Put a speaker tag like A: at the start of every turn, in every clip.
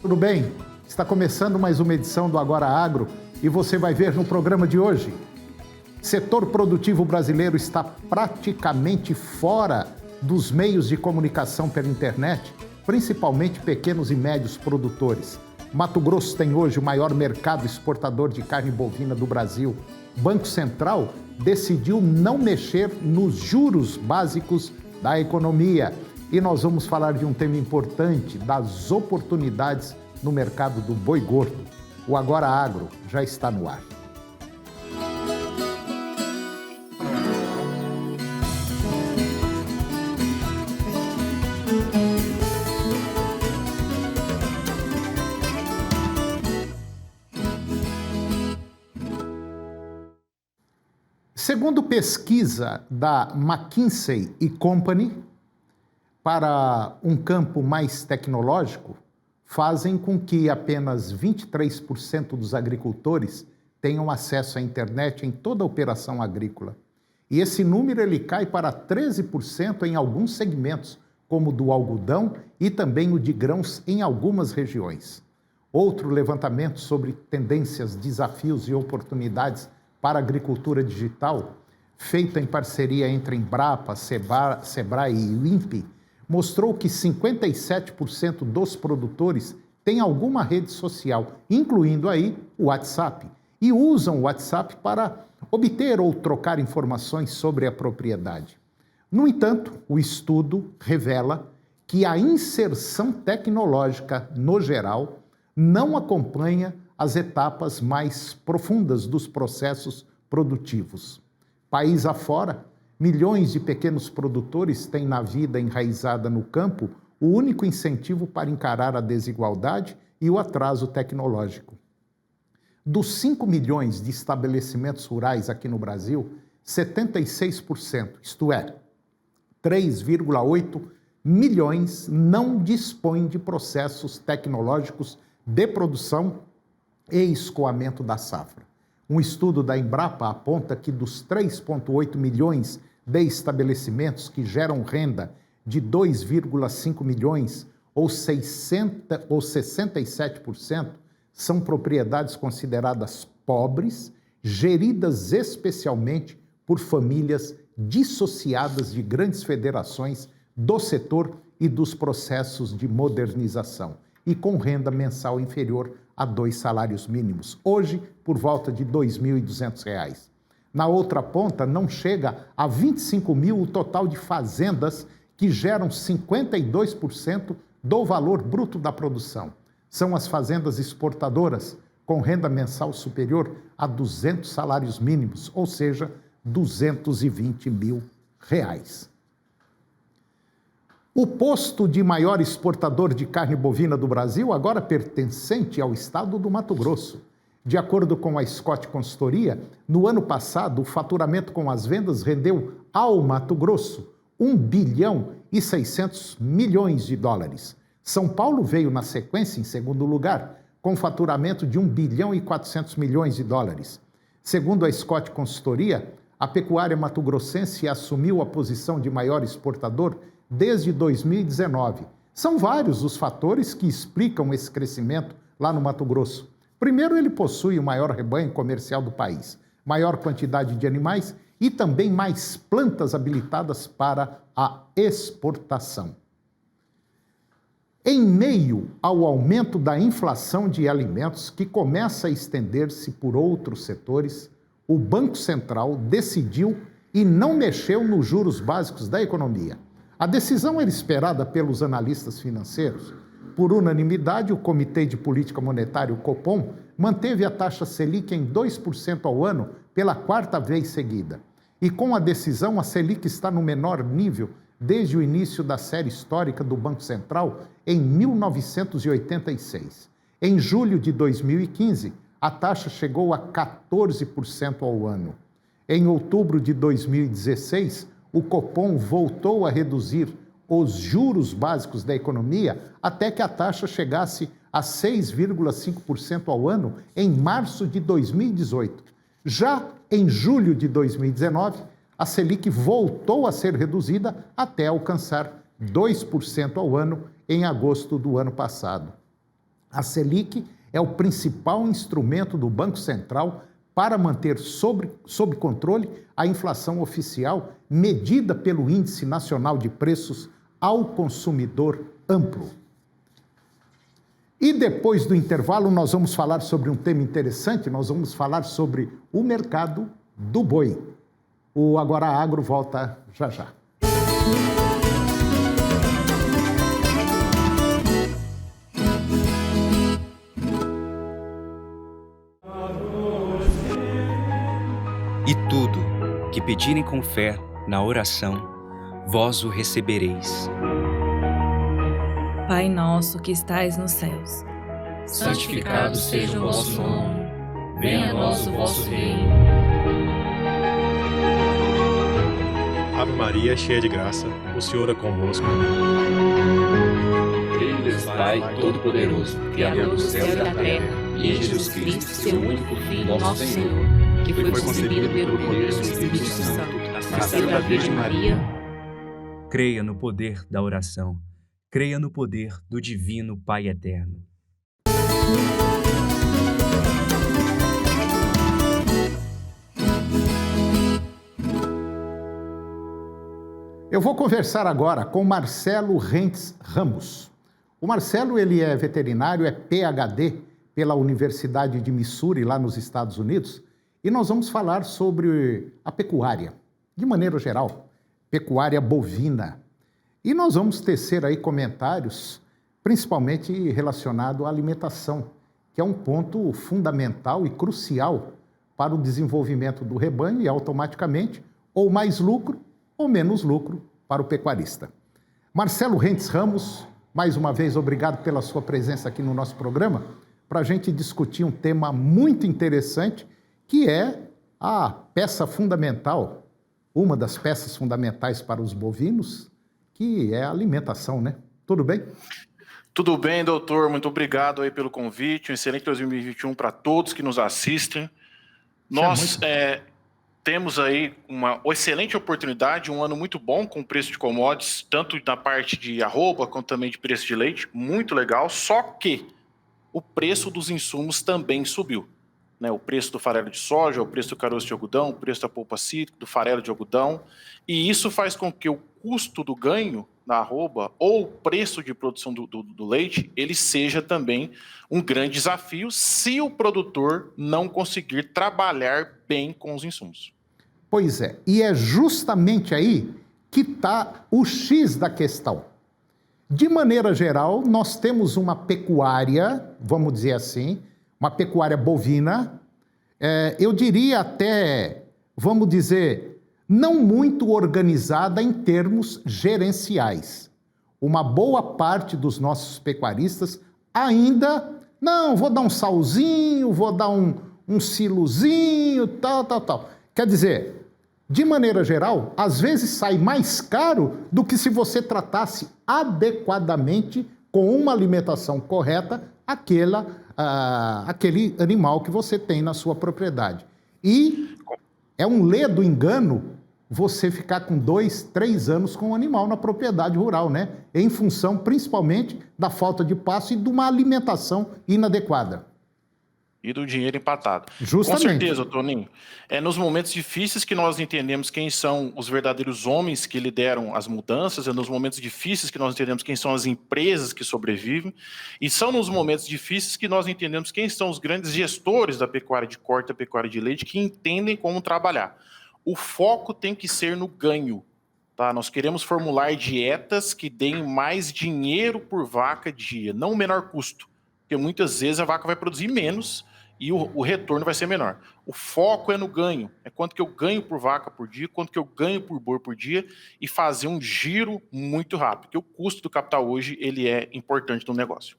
A: Tudo bem? Está começando mais uma edição do Agora Agro e você vai ver no programa de hoje. Setor produtivo brasileiro está praticamente fora dos meios de comunicação pela internet, principalmente pequenos e médios produtores. Mato Grosso tem hoje o maior mercado exportador de carne bovina do Brasil. Banco Central decidiu não mexer nos juros básicos da economia. E nós vamos falar de um tema importante, das oportunidades no mercado do boi gordo. O Agora Agro já está no ar. Segundo pesquisa da McKinsey & Company, para um campo mais tecnológico, fazem com que apenas 23% dos agricultores tenham acesso à internet em toda a operação agrícola. E esse número ele cai para 13% em alguns segmentos, como o do algodão e também o de grãos em algumas regiões. Outro levantamento sobre tendências, desafios e oportunidades para a agricultura digital, feita em parceria entre Embrapa, Sebrae e o INPE, mostrou que 57% dos produtores têm alguma rede social, incluindo aí o WhatsApp, e usam o WhatsApp para obter ou trocar informações sobre a propriedade. No entanto, o estudo revela que a inserção tecnológica, no geral, não acompanha as etapas mais profundas dos processos produtivos. País afora, milhões de pequenos produtores têm na vida enraizada no campo o único incentivo para encarar a desigualdade e o atraso tecnológico. Dos 5 milhões de estabelecimentos rurais aqui no Brasil, 76%, isto é, 3,8 milhões, não dispõem de processos tecnológicos de produção e escoamento da safra. Um estudo da Embrapa aponta que dos 3,8 milhões de estabelecimentos que geram renda de 2,5 milhões, ou 67%, são propriedades consideradas pobres, geridas especialmente por famílias dissociadas de grandes federações do setor e dos processos de modernização, e com renda mensal inferior a 2 salários mínimos, hoje por volta de R$ 2.200. Na outra ponta, não chega a 25 mil o total de fazendas que geram 52% do valor bruto da produção. São as fazendas exportadoras, com renda mensal superior a 200 salários mínimos, ou seja, R$ 220 mil. O posto de maior exportador de carne bovina do Brasil, agora pertencente ao estado do Mato Grosso. De acordo com a Scott Consultoria, no ano passado, o faturamento com as vendas rendeu ao Mato Grosso 1 bilhão e 600 milhões de dólares. São Paulo veio na sequência em segundo lugar, com faturamento de 1 bilhão e 400 milhões de dólares. Segundo a Scott Consultoria, a pecuária mato-grossense assumiu a posição de maior exportador desde 2019. São vários os fatores que explicam esse crescimento lá no Mato Grosso. Primeiro, ele possui o maior rebanho comercial do país, maior quantidade de animais e também mais plantas habilitadas para a exportação. Em meio ao aumento da inflação de alimentos, que começa a estender-se por outros setores, o Banco Central decidiu e não mexeu nos juros básicos da economia. A decisão era esperada pelos analistas financeiros. Por unanimidade, o Comitê de Política Monetária, o Copom, manteve a taxa Selic em 2% ao ano pela 4ª vez seguida. E com a decisão, a Selic está no menor nível desde o início da série histórica do Banco Central em 1986. Em julho de 2015, a taxa chegou a 14% ao ano. Em outubro de 2016, o Copom voltou a reduzir os juros básicos da economia até que a taxa chegasse a 6,5% ao ano em março de 2018. Já em julho de 2019, a Selic voltou a ser reduzida até alcançar 2% ao ano em agosto do ano passado. A Selic é o principal instrumento do Banco Central para manter sob controle a inflação oficial medida pelo Índice Nacional de Preços ao Consumidor Amplo. E depois do intervalo nós vamos falar sobre um tema interessante, nós vamos falar sobre o mercado do boi. O Agora Agro volta já já.
B: E tudo que pedirem com fé na oração, vós o recebereis.
C: Pai nosso que estais nos céus,
D: santificado seja o vosso nome, venha a nós o vosso reino.
E: Ave Maria, cheia de graça, o Senhor é convosco.
D: Creio em Deus Pai Todo-Poderoso, Criador do céu e da terra, e em Jesus Cristo, seu único Filho, nosso Senhor, que foi concebido pelo poder do Espírito Santo, nasceu da Virgem Maria.
B: Creia no poder da oração. Creia no poder do Divino Pai Eterno.
A: Eu vou conversar agora com Marcelo Rentes Ramos. O Marcelo, ele é veterinário, é PhD pela Universidade de Missouri, lá nos Estados Unidos, e nós vamos falar sobre a pecuária, de maneira geral, pecuária bovina. E nós vamos tecer aí comentários, principalmente relacionado à alimentação, que é um ponto fundamental e crucial para o desenvolvimento do rebanho e, automaticamente, ou mais lucro ou menos lucro para o pecuarista. Marcelo Rentes Ramos, mais uma vez, obrigado pela sua presença aqui no nosso programa, para a gente discutir um tema muito interessante, que é a peça fundamental, uma das peças fundamentais para os bovinos, que é a alimentação, né? Tudo bem?
F: Tudo bem, doutor. Muito obrigado aí pelo convite. Um excelente 2021 para todos que nos assistem. Nós temos aí uma excelente oportunidade, um ano muito bom com preço de commodities, tanto na parte de arroba quanto também de preço de leite, muito legal, só que o preço dos insumos também subiu. Né? O preço do farelo de soja, o preço do caroço de algodão, o preço da polpa cítrica, do farelo de algodão, e isso faz com que o custo do ganho na arroba ou o preço de produção do leite, ele seja também um grande desafio se o produtor não conseguir trabalhar bem com os insumos.
A: Pois é, e é justamente aí que está o X da questão. De maneira geral, nós temos uma pecuária, vamos dizer assim, uma pecuária bovina, eu diria até, vamos dizer, não muito organizada em termos gerenciais. Uma boa parte dos nossos pecuaristas ainda, não, vou dar um salzinho, vou dar um silozinho, tal. Quer dizer, de maneira geral, às vezes sai mais caro do que se você tratasse adequadamente, com uma alimentação correta, aquele animal que você tem na sua propriedade. E é um ledo engano você ficar com 2, 3 anos com um animal na propriedade rural, né? Em função, principalmente, da falta de pasto e de uma alimentação inadequada.
F: E do dinheiro empatado.
A: Justamente.
F: Com certeza, Toninho. É nos momentos difíceis que nós entendemos quem são os verdadeiros homens que lideram as mudanças, é nos momentos difíceis que nós entendemos quem são as empresas que sobrevivem, e são nos momentos difíceis que nós entendemos quem são os grandes gestores da pecuária de corte, da pecuária de leite, que entendem como trabalhar. O foco tem que ser no ganho. Tá? Nós queremos formular dietas que deem mais dinheiro por vaca dia, não menor custo, porque muitas vezes a vaca vai produzir menos e o retorno vai ser menor. O foco é no ganho, é quanto que eu ganho por vaca por dia, quanto que eu ganho por boi por dia, e fazer um giro muito rápido, porque o custo do capital hoje ele é importante no negócio.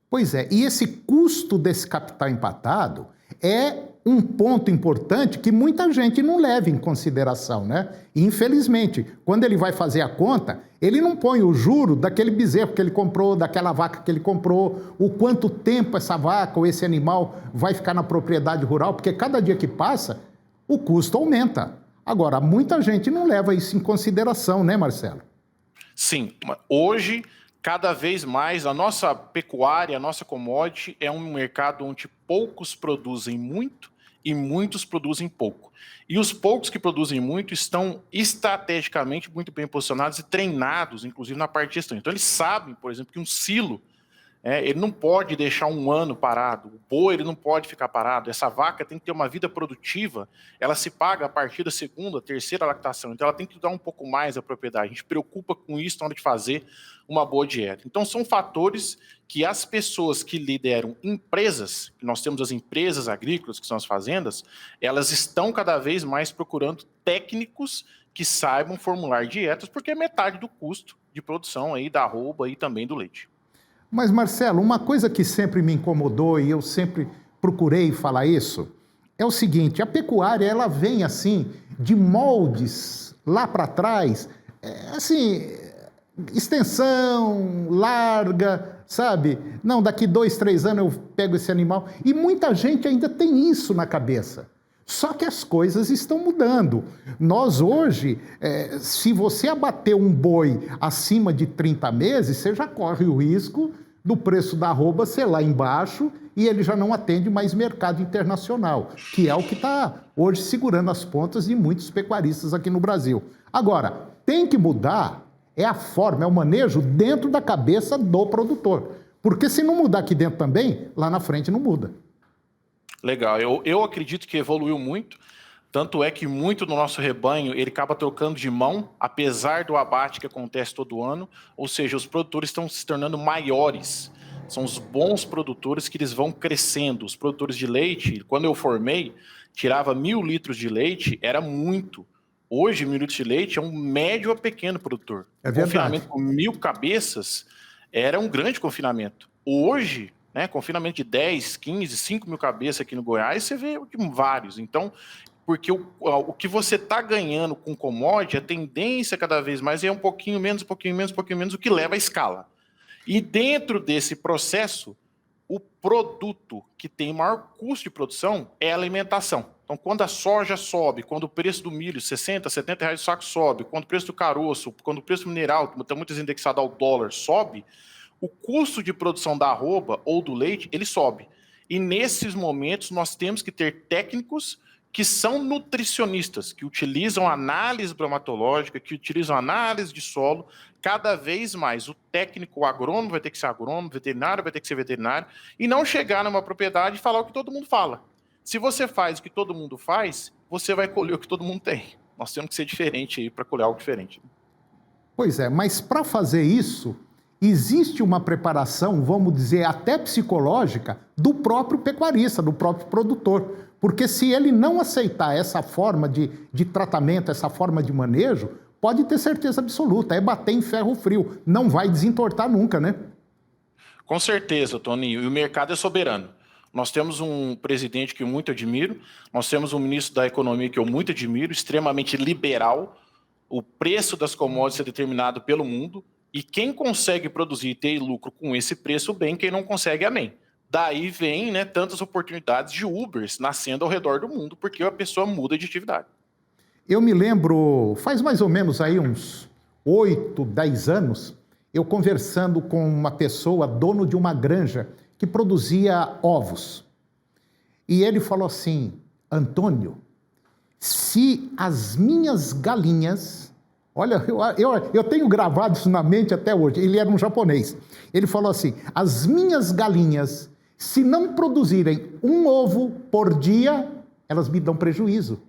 A: Pois é, e esse custo desse capital empatado é um ponto importante que muita gente não leva em consideração, né? Infelizmente, quando ele vai fazer a conta, ele não põe o juro daquele bezerro que ele comprou, daquela vaca que ele comprou, o quanto tempo essa vaca ou esse animal vai ficar na propriedade rural, porque cada dia que passa, o custo aumenta. Agora, muita gente não leva isso em consideração, né, Marcelo?
F: Sim, hoje cada vez mais a nossa pecuária, a nossa commodity é um mercado onde poucos produzem muito e muitos produzem pouco. E os poucos que produzem muito estão estrategicamente muito bem posicionados e treinados, inclusive na parte de gestão. Então eles sabem, por exemplo, que um silo, ele não pode deixar um ano parado, o boi ele não pode ficar parado, essa vaca tem que ter uma vida produtiva, ela se paga a partir da segunda, terceira lactação, então ela tem que dar um pouco mais à propriedade, a gente preocupa com isso na hora de fazer uma boa dieta. Então são fatores que as pessoas que lideram empresas, nós temos as empresas agrícolas, que são as fazendas, elas estão cada vez mais procurando técnicos que saibam formular dietas, porque é metade do custo de produção aí da arroba e também do leite.
A: Mas, Marcelo, uma coisa que sempre me incomodou e eu sempre procurei falar isso, é o seguinte, a pecuária, ela vem assim, de moldes lá para trás, assim, extensão, larga, sabe? Não, daqui 2, 3 anos eu pego esse animal. E muita gente ainda tem isso na cabeça. Só que as coisas estão mudando. Nós hoje, se você abater um boi acima de 30 meses, você já corre o risco do preço da arroba ser lá embaixo e ele já não atende mais mercado internacional, que é o que está hoje segurando as pontas de muitos pecuaristas aqui no Brasil. Agora, tem que mudar a forma, o manejo dentro da cabeça do produtor. Porque se não mudar aqui dentro também, lá na frente não muda.
F: Legal, eu acredito que evoluiu muito, tanto é que muito do nosso rebanho ele acaba trocando de mão, apesar do abate que acontece todo ano, ou seja, os produtores estão se tornando maiores, são os bons produtores que eles vão crescendo. Os produtores de leite, quando eu formei, tirava 1.000 litros de leite, era muito. Hoje, 1.000 litros de leite é um médio a pequeno produtor.
A: É verdade.
F: Confinamento com 1.000 cabeças era um grande confinamento. Hoje, confinamento de 10, 15, 5 mil cabeças aqui no Goiás, você vê vários. Então, porque o que você está ganhando com commodity, a tendência cada vez mais é um pouquinho menos, um pouquinho menos, um pouquinho menos, o que leva à escala. E dentro desse processo, o produto que tem maior custo de produção é a alimentação. Então, quando a soja sobe, quando o preço do milho, 60, 70 reais o saco sobe, quando o preço do caroço, quando o preço do mineral, que está muito indexado ao dólar, sobe, o custo de produção da arroba ou do leite, ele sobe. E nesses momentos nós temos que ter técnicos que são nutricionistas, que utilizam análise bromatológica, que utilizam análise de solo, cada vez mais. O técnico, o agrônomo vai ter que ser agrônomo, o veterinário vai ter que ser veterinário, e não chegar numa propriedade e falar o que todo mundo fala. Se você faz o que todo mundo faz, você vai colher o que todo mundo tem. Nós temos que ser diferente aí para colher algo diferente.
A: Pois é, mas para fazer isso, existe uma preparação, vamos dizer, até psicológica, do próprio pecuarista, do próprio produtor. Porque se ele não aceitar essa forma de tratamento, essa forma de manejo, pode ter certeza absoluta, é bater em ferro frio. Não vai desentortar nunca, né?
F: Com certeza, Toninho. E o mercado é soberano. Nós temos um presidente que eu muito admiro, nós temos um ministro da Economia que eu muito admiro, extremamente liberal. O preço das commodities é determinado pelo mundo. E quem consegue produzir e ter lucro com esse preço, bem, quem não consegue, amém. Daí vem tantas oportunidades de Ubers nascendo ao redor do mundo, porque a pessoa muda de atividade.
A: Eu me lembro, faz mais ou menos aí uns 8, 10 anos, eu conversando com uma pessoa, dono de uma granja, que produzia ovos. E ele falou assim, Antônio, se as minhas galinhas... Olha, eu tenho gravado isso na mente até hoje. Ele era um japonês. Ele falou assim, as minhas galinhas, se não produzirem um ovo por dia, elas me dão prejuízo.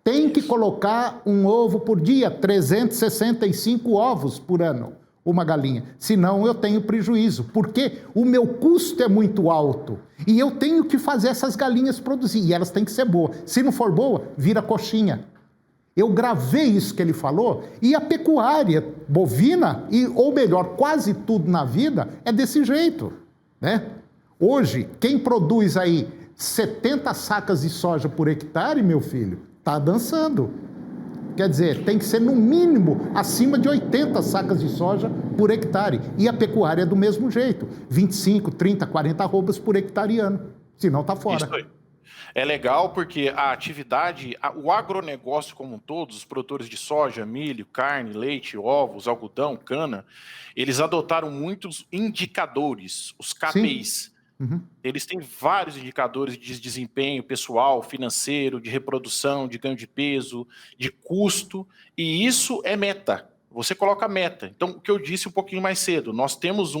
A: Tem que colocar um ovo por dia, 365 ovos por ano, uma galinha. Senão eu tenho prejuízo, porque o meu custo é muito alto. E eu tenho que fazer essas galinhas produzir, e elas têm que ser boas. Se não for boa, vira coxinha. Eu gravei isso que ele falou, e a pecuária bovina, ou melhor, quase tudo na vida, é desse jeito, né? Hoje, quem produz aí 70 sacas de soja por hectare, meu filho, está dançando. Quer dizer, tem que ser no mínimo acima de 80 sacas de soja por hectare. E a pecuária é do mesmo jeito, 25, 30, 40 arrobas por hectare ano, senão está fora.
F: Isso aí. É legal porque a atividade, o agronegócio como um todo, os produtores de soja, milho, carne, leite, ovos, algodão, cana, eles adotaram muitos indicadores, os KPIs.
A: Uhum.
F: Eles têm vários indicadores de desempenho pessoal, financeiro, de reprodução, de ganho de peso, de custo, e isso é meta. Você coloca meta. Então, o que eu disse um pouquinho mais cedo, nós temos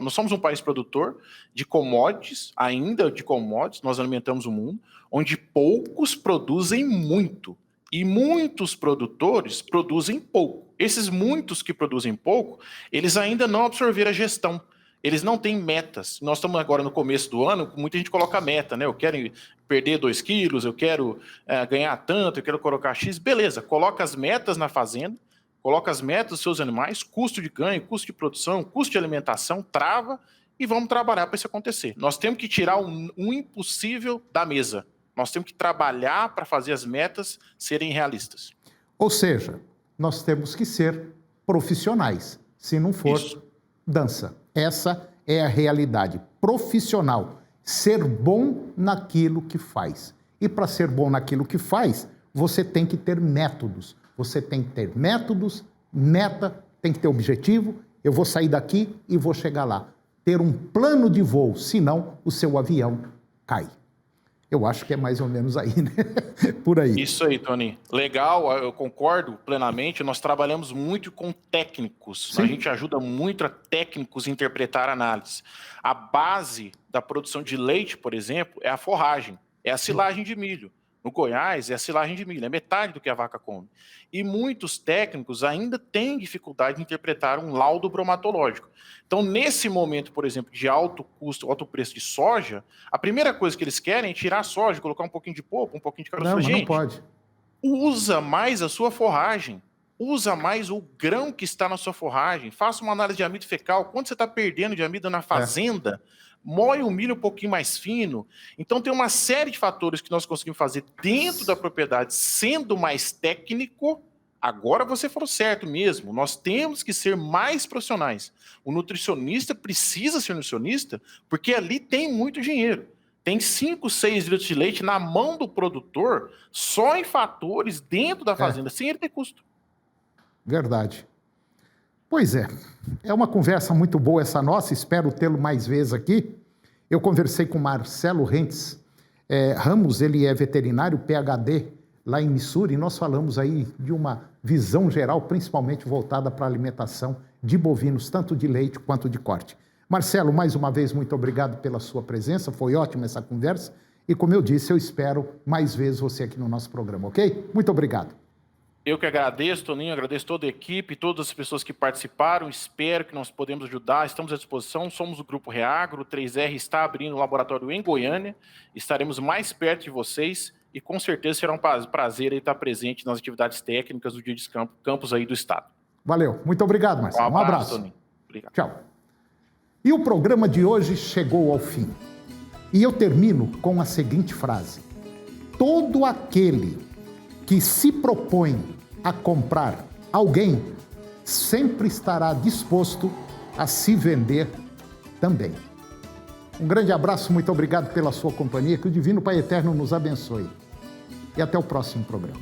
F: nós somos um país produtor de commodities, ainda de commodities, nós alimentamos o mundo, onde poucos produzem muito. E muitos produtores produzem pouco. Esses muitos que produzem pouco, eles ainda não absorveram a gestão. Eles não têm metas. Nós estamos agora no começo do ano, muita gente coloca meta, né? Eu quero perder 2 quilos, eu quero ganhar tanto, eu quero colocar X. Beleza, coloca as metas na fazenda, coloca as metas dos seus animais, custo de ganho, custo de produção, custo de alimentação, trava e vamos trabalhar para isso acontecer. Nós temos que tirar o impossível da mesa. Nós temos que trabalhar para fazer as metas serem realistas.
A: Ou seja, nós temos que ser profissionais. Se não for, dança. Essa é a realidade. Profissional. Ser bom naquilo que faz. E para ser bom naquilo que faz, você tem que ter métodos. Você tem que ter métodos, meta, tem que ter objetivo. Eu vou sair daqui e vou chegar lá. Ter um plano de voo, senão o seu avião cai. Eu acho que é mais ou menos aí, né? Por aí.
F: Isso aí, Tony. Legal, eu concordo plenamente. Nós trabalhamos muito com técnicos.
A: Sim.
F: A gente ajuda muito a técnicos a interpretar a análise. A base da produção de leite, por exemplo, é a forragem, é a silagem de milho. No Goiás, é a silagem de milho, é metade do que a vaca come. E muitos técnicos ainda têm dificuldade de interpretar um laudo bromatológico. Então, nesse momento, por exemplo, de alto custo, alto preço de soja, a primeira coisa que eles querem é tirar a soja, colocar um pouquinho de polpa, um pouquinho de caroço.
A: Não, não pode.
F: Usa mais a sua forragem. Usa mais o grão que está na sua forragem. Faça uma análise de amido fecal. Quanto você está perdendo de amido na fazenda? Moe o milho um pouquinho mais fino. Então tem uma série de fatores que nós conseguimos fazer dentro da propriedade, sendo mais técnico. Agora você falou certo mesmo, nós temos que ser mais profissionais. O nutricionista precisa ser nutricionista porque ali tem muito dinheiro. Tem 5, 6 litros de leite na mão do produtor só em fatores dentro da fazenda, sem ele ter custo.
A: Verdade. Pois é uma conversa muito boa essa nossa, espero tê-lo mais vezes aqui. Eu conversei com Marcelo Rentes Ramos, ele é veterinário PhD lá em Missouri, e nós falamos aí de uma visão geral, principalmente voltada para a alimentação de bovinos, tanto de leite quanto de corte. Marcelo, mais uma vez, muito obrigado pela sua presença, foi ótima essa conversa, e como eu disse, eu espero mais vezes você aqui no nosso programa, ok? Muito obrigado.
F: Eu que agradeço, Toninho, agradeço toda a equipe, todas as pessoas que participaram, espero que nós podemos ajudar, estamos à disposição, somos o Grupo Reagro, o 3R está abrindo um laboratório em Goiânia, estaremos mais perto de vocês e com certeza será um prazer estar presente nas atividades técnicas do Dia de Campos aí do Estado.
A: Valeu, muito obrigado, Marcelo, um abraço.
F: Toninho. Obrigado.
A: Tchau. E o programa de hoje chegou ao fim. E eu termino com a seguinte frase: todo aquele que se propõe a comprar alguém, sempre estará disposto a se vender também. Um grande abraço, muito obrigado pela sua companhia, que o Divino Pai Eterno nos abençoe. E até o próximo programa.